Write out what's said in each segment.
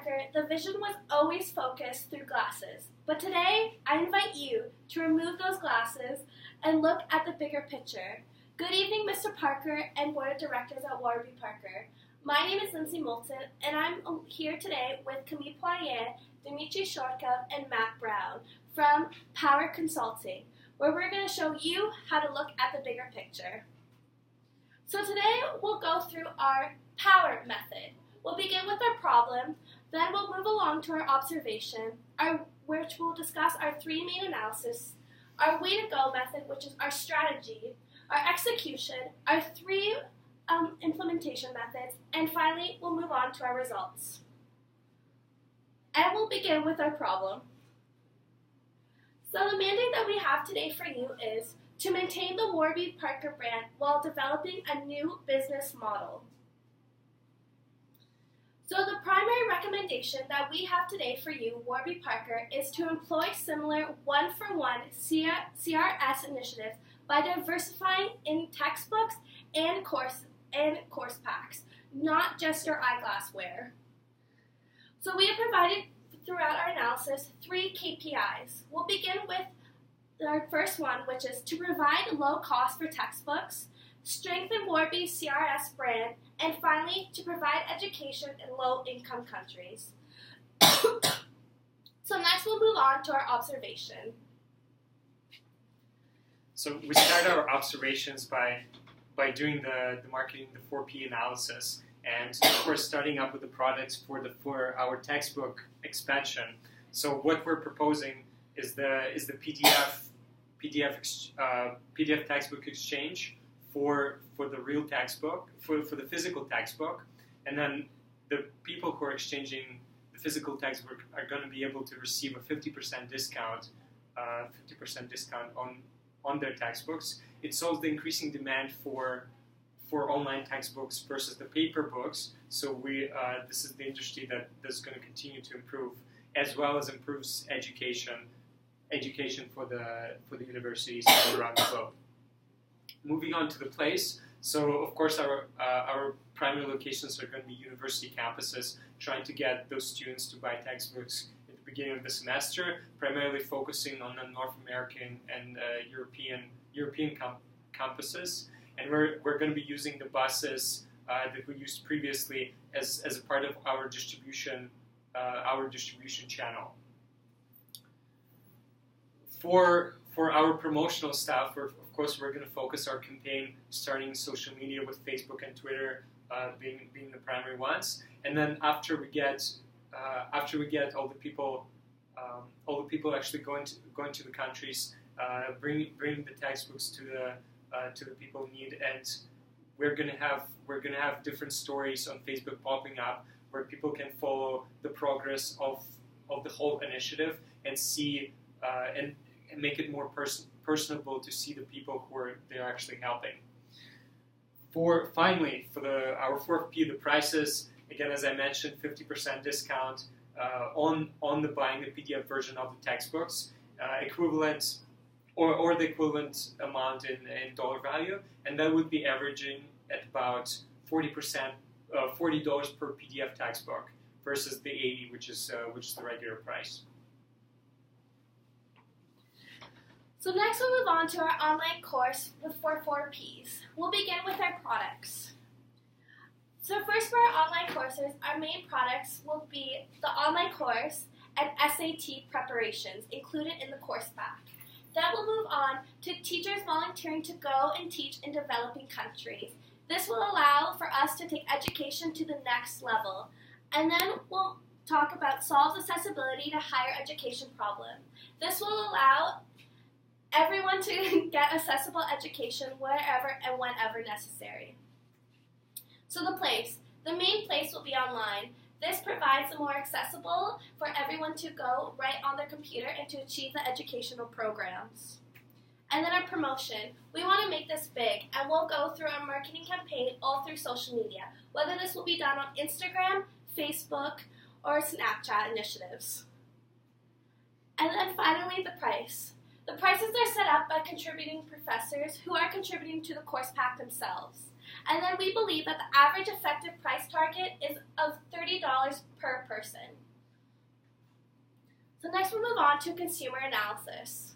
Parker, the vision was always focused through glasses. But today, I invite you to remove those glasses and look at the bigger picture. Good evening, Mr. Parker and Board of Directors at Warby Parker. My name is Lindsay Moulton, and I'm here today with Camille Poirier, Dimitri Shortkov, and Matt Brown from Power Consulting, where we're going to show you how to look at the bigger picture. So today, we'll go through our power method. We'll begin with our problem, then we'll move along to our observation, which will discuss our three main analysis, our way to go method, which is our strategy, our execution, our three implementation methods, and finally, we'll move on to our results. And we'll begin with our problem. So the mandate that we have today for you is to maintain the Warby Parker brand while developing a new business model. So the primary recommendation that we have today for you, Warby Parker, is to employ similar one-for-one CRS initiatives by diversifying in textbooks and course packs, not just your eyeglassware. So we have provided throughout our analysis 3 KPIs. We'll begin with our first one, which is to provide low cost for textbooks, strengthen Warby's CRS brand, and finally, to provide education in low-income countries. So next we'll move on to our observation. So we start our observations by doing the marketing, the 4P analysis, and of course starting up with the products for our textbook expansion. So what we're proposing is the PDF textbook exchange for the real textbook, for the physical textbook, and then the people who are exchanging the physical textbook are going to be able to receive a 50% discount on their textbooks. It solves the increasing demand for online textbooks versus the paper books. So this is the industry that is going to continue to improve, as well as improves education for the universities all around the globe. Moving on to the place. So of course our primary locations are going to be university campuses, trying to get those students to buy textbooks at the beginning of the semester, primarily focusing on the North American and European campuses. And we're going to be using the buses that we used previously as a part of our distribution channel. For our promotional stuff, of course, we're going to focus our campaign starting social media with Facebook and Twitter being the primary ones, and then after we get all the people actually going to the countries, bring the textbooks to the people in need, and we're going to have different stories on Facebook popping up where people can follow the progress of the whole initiative and see and make it more personable to see the people who they're actually helping. Finally, for our 4P, the prices, again, as I mentioned, 50% discount on the buying the PDF version of the textbooks, equivalent or the equivalent amount in dollar value, and that would be averaging at about $40 per PDF textbook versus the $80, which is the regular price. So next we'll move on to our online course with 4 Ps. We'll begin with our products. So first for our online courses, our main products will be the online course and SAT preparations included in the course pack. Then we'll move on to teachers volunteering to go and teach in developing countries. This will allow for us to take education to the next level. And then we'll talk about solves accessibility to higher education problem. This will allow everyone to get accessible education wherever and whenever necessary. So the main place will be online. This provides a more accessible for everyone to go right on their computer and to achieve the educational programs. And then our promotion. We want to make this big, and we'll go through our marketing campaign all through social media, whether this will be done on Instagram, Facebook, or Snapchat initiatives. And then finally, the price. The prices are set up by contributing professors who are contributing to the course pack themselves. And then we believe that the average effective price target is of $30 per person. So next we'll move on to consumer analysis.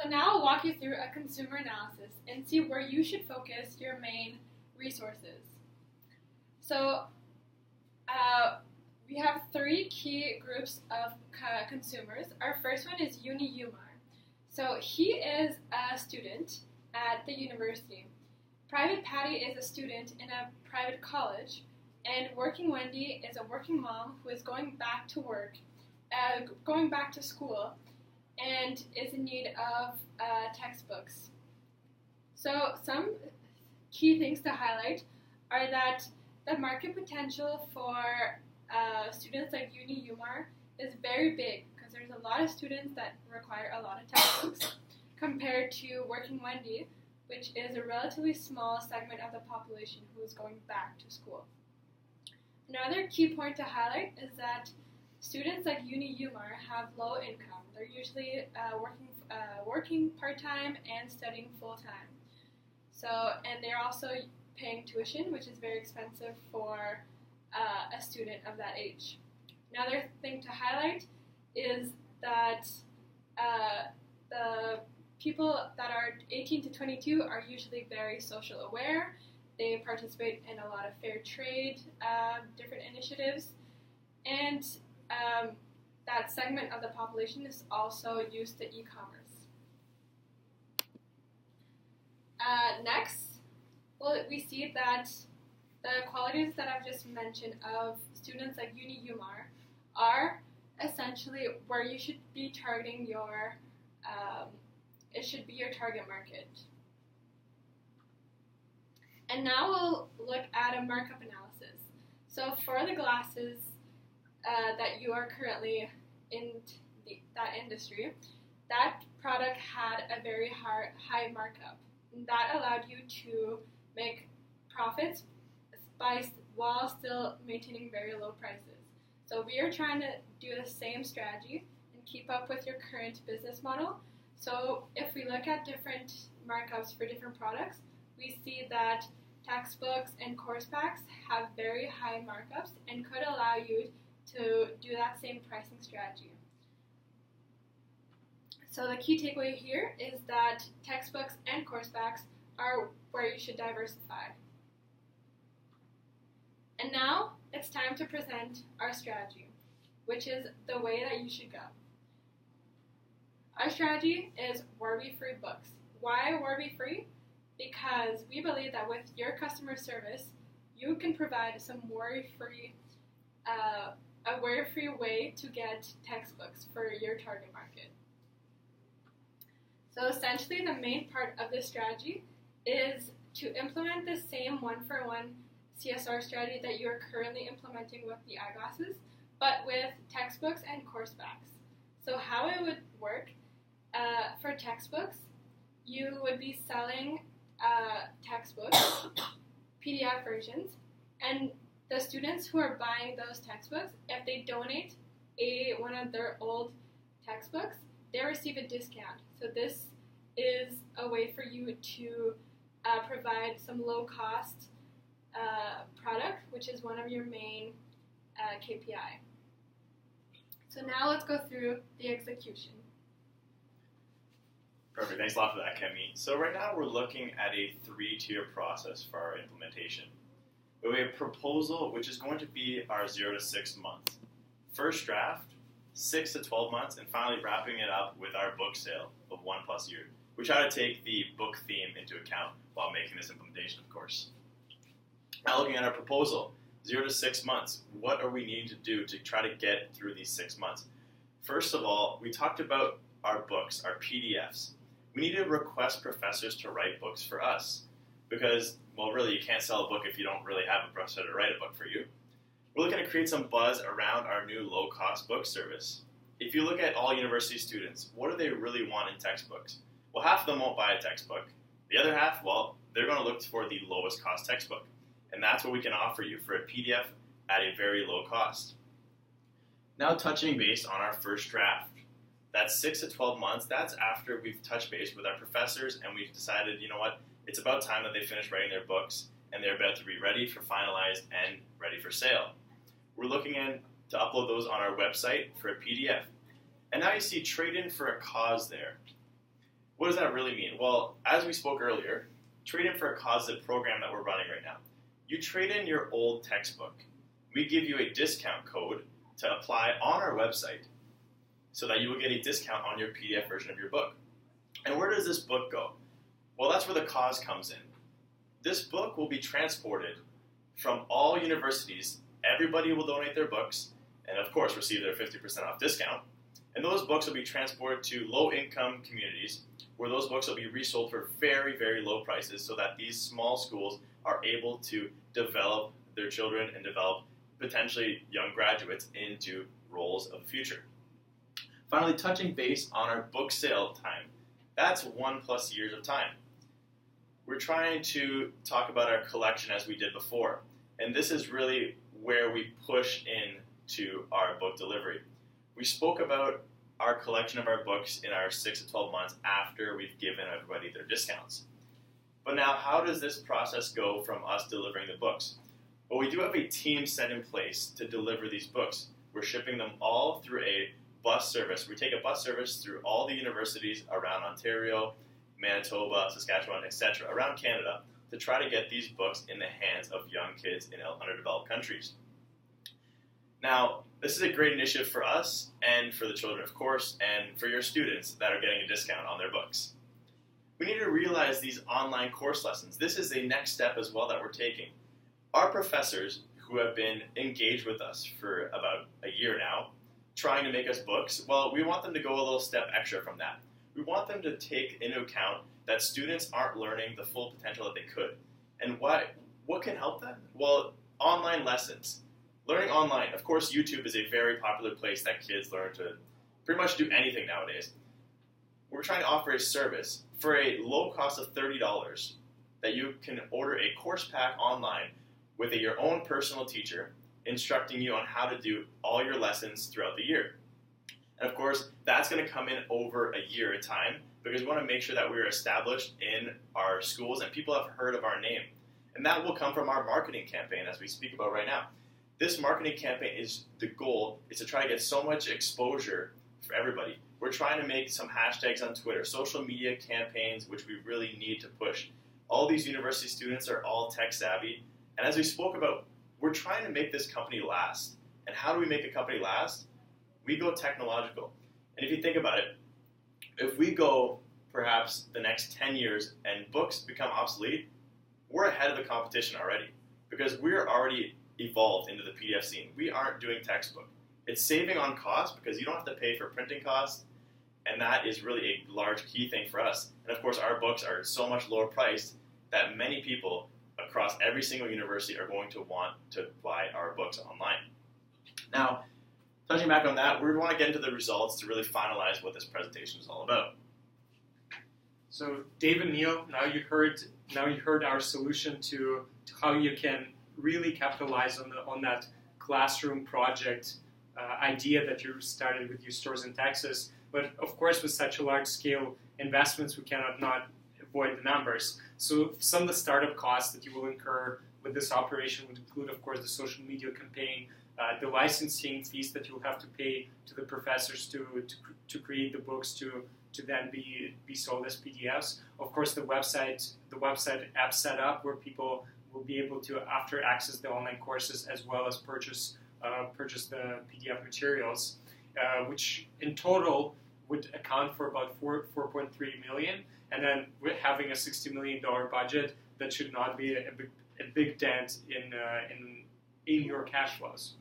So now I'll walk you through a consumer analysis and see where you should focus your main resources. So we have three key groups of consumers. Our first one is Uni-Umar. So he is a student at the university. Private Patty is a student in a private college, and Working Wendy is a working mom who is going back to work, going back to school, and is in need of textbooks. So some key things to highlight are that the market potential for students like Uni-Umar is very big because there's a lot of students that require a lot of textbooks compared to Working Wendy, which is a relatively small segment of the population who is going back to school. Another key point to highlight is that students like Uni-Umar have low income. They're usually working part-time and studying full-time. And they're also paying tuition, which is very expensive for a student of that age. Another thing to highlight is that the people that are 18 to 22 are usually very social aware. They participate in a lot of fair trade, different initiatives, and that segment of the population is also used to e-commerce. Next, we see that the qualities that I've just mentioned of students like Uni-Umar are essentially where you should be targeting your, it should be your target market. And now we'll look at a markup analysis. So for the glasses that you are currently in that industry, that product had a very high markup. And that allowed you to make profits while still maintaining very low prices. So we are trying to do the same strategy and keep up with your current business model. So if we look at different markups for different products, we see that textbooks and course packs have very high markups and could allow you to do that same pricing strategy. So the key takeaway here is that textbooks and course packs are where you should diversify. And now it's time to present our strategy, which is the way that you should go. Our strategy is Warby free books. Why Warby free? Because we believe that with your customer service, you can provide some worry-free, a worry-free way to get textbooks for your target market. So essentially, the main part of this strategy is to implement the same one-for-one CSR strategy that you are currently implementing with the eyeglasses, but with textbooks and course packs. So how it would work, for textbooks, you would be selling textbooks, PDF versions, and the students who are buying those textbooks, if they donate one of their old textbooks, they receive a discount. So this is a way for you to provide some low-cost product, which is one of your main KPI. So now let's go through the execution. Perfect. Thanks a lot for that, Kemi. So right now we're looking at a 3-tier process for our implementation. We have a proposal, which is going to be our 0 to 6 months. First draft, 6 to 12 months, and finally wrapping it up with our book sale of 1+ year. We try to take the book theme into account while making this implementation, of course. Now looking at our proposal, 0 to 6 months, what are we needing to do to try to get through these 6 months? First of all, we talked about our books, our PDFs. We need to request professors to write books for us because, well, really, you can't sell a book if you don't really have a professor to write a book for you. We're looking to create some buzz around our new low-cost book service. If you look at all university students, what do they really want in textbooks? Well, half of them won't buy a textbook. The other half, well, they're going to look for the lowest cost textbook. And that's what we can offer you for a PDF at a very low cost. Now touching base on our first draft. That's 6 to 12 months. That's after we've touched base with our professors and we've decided, you know what, It's about time that they finish writing their books and they're about to be ready for finalized and ready for sale. We're looking to upload those on our website for a PDF. And now you see trade in for a cause there. What does that really mean? Well, as we spoke earlier, trade in for a cause is a program that we're running right now. You trade in your old textbook. We give you a discount code to apply on our website so that you will get a discount on your PDF version of your book. And where does this book go? Well, that's where the cause comes in. This book will be transported from all universities. Everybody will donate their books and, of course, receive their 50% off discount. And those books will be transported to low-income communities where those books will be resold for very, very low prices so that these small schools are able to develop their children and develop potentially young graduates into roles of the future. Finally, touching base on our book sale time. That's 1+ years of time. We're trying to talk about our collection as we did before. And this is really where we push into our book delivery. We spoke about our collection of our books in our 6 to 12 months after we've given everybody their discounts. But now, how does this process go from us delivering the books? Well, we do have a team set in place to deliver these books. We're shipping them all through a bus service. We take a bus service through all the universities around Ontario, Manitoba, Saskatchewan, etc., around Canada to try to get these books in the hands of young kids in underdeveloped countries. Now, this is a great initiative for us and for the children, of course, and for your students that are getting a discount on their books. We need to realize these online course lessons. This is a next step as well that we're taking. Our professors, who have been engaged with us for about a year now, trying to make us books, well, we want them to go a little step extra from that. We want them to take into account that students aren't learning the full potential that they could. And what can help them? Well, online lessons. Learning online. Of course, YouTube is a very popular place that kids learn to pretty much do anything nowadays. We're trying to offer a service for a low cost of $30 that you can order a course pack online with your own personal teacher instructing you on how to do all your lessons throughout the year. And of course, that's going to come in over a year at a time because we want to make sure that we're established in our schools and people have heard of our name. And that will come from our marketing campaign as we speak about right now. This marketing campaign is the goal is to try to get so much exposure for everybody. We're trying to make some hashtags on Twitter, social media campaigns, which we really need to push. All these university students are all tech savvy. And as we spoke about, we're trying to make this company last. And how do we make a company last? We go technological. And if you think about it, if we go perhaps the next 10 years and books become obsolete, we're ahead of the competition already because we're already evolved into the PDF scene. We aren't doing textbook. It's saving on cost because you don't have to pay for printing costs, and that is really a large key thing for us. And of course, our books are so much lower priced that many people across every single university are going to want to buy our books online. Now, touching back on that, we want to get into the results to really finalize what this presentation is all about. So, Dave and Neil, now you heard our solution to how you can really capitalize on that classroom project idea that you started with your stores in Texas. But of course, with such a large scale investments, we cannot not avoid the numbers. So some of the startup costs that you will incur with this operation would include, of course, the social media campaign, the licensing fees that you'll have to pay to the professors to create the books to then be sold as PDFs. Of course, the website app setup where people will be able to after access the online courses as well as purchase the PDF materials, which in total would account for about $4.3 million. And then with having a $60 million budget, that should not be a big dent in your cash flows.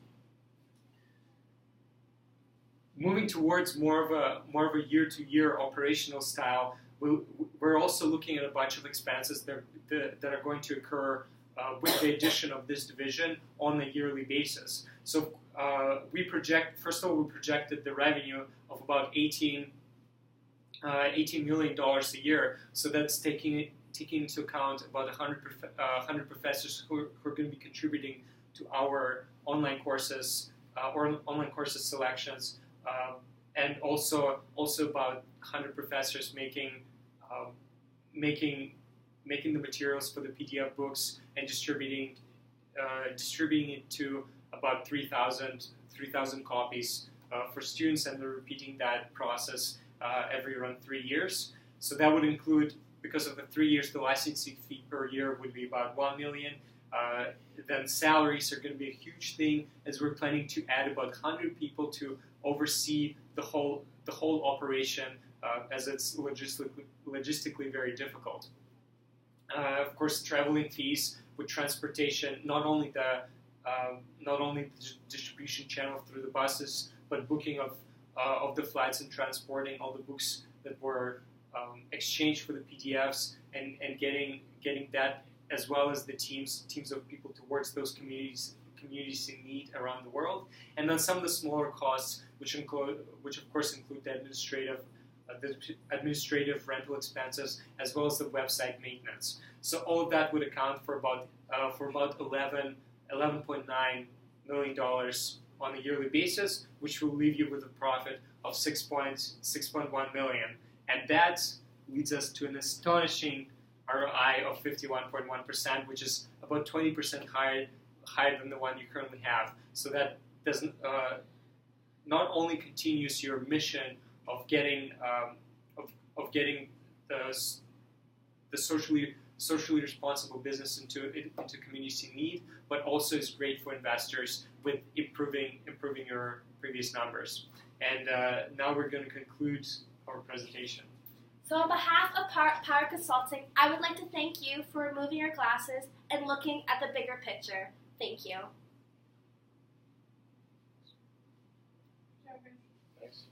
Moving towards more of a year-to-year operational style, we're also looking at a bunch of expenses that are going to occur with the addition of this division on a yearly basis. So we projected the revenue of about $18 million a year. So that's taking into account about 100 professors who are going to be contributing to our online courses or online courses selections, and also about 100 professors making making the materials for the PDF books and distributing it to about 3,000 copies for students, and they're repeating that process every around 3 years. So that would include, because of the 3 years, the licensing fee per year would be about $1 million. Then salaries are going to be a huge thing, as we're planning to add about 100 people to oversee the whole operation, as it's logistically very difficult. Of course, traveling fees with transportation, not only the distribution channel through the buses, but booking of the flights and transporting all the books that were exchanged for the PDFs, and getting that, as well as the teams of people towards those communities in need around the world. And then some of the smaller costs, which of course include the administrative rental expenses, as well as the website maintenance. So all of that would account for about $11.9 million on a yearly basis, which will leave you with a profit of $6.1 million. And that leads us to an astonishing ROI of 51.1%, which is about 20% higher than the one you currently have. So that doesn't not only continues your mission of getting the socially responsible business into communities in need, but also is great for investors with improving your previous numbers. And now we're going to conclude our presentation. So on behalf of Power Consulting, I would like to thank you for removing your glasses and looking at the bigger picture. Thank you. Thanks.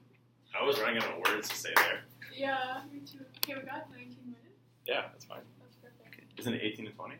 I was running out of words to say there. Yeah, me too. Okay, we got 19 minutes. Yeah, that's fine. That's perfect. Isn't it 18 to 20?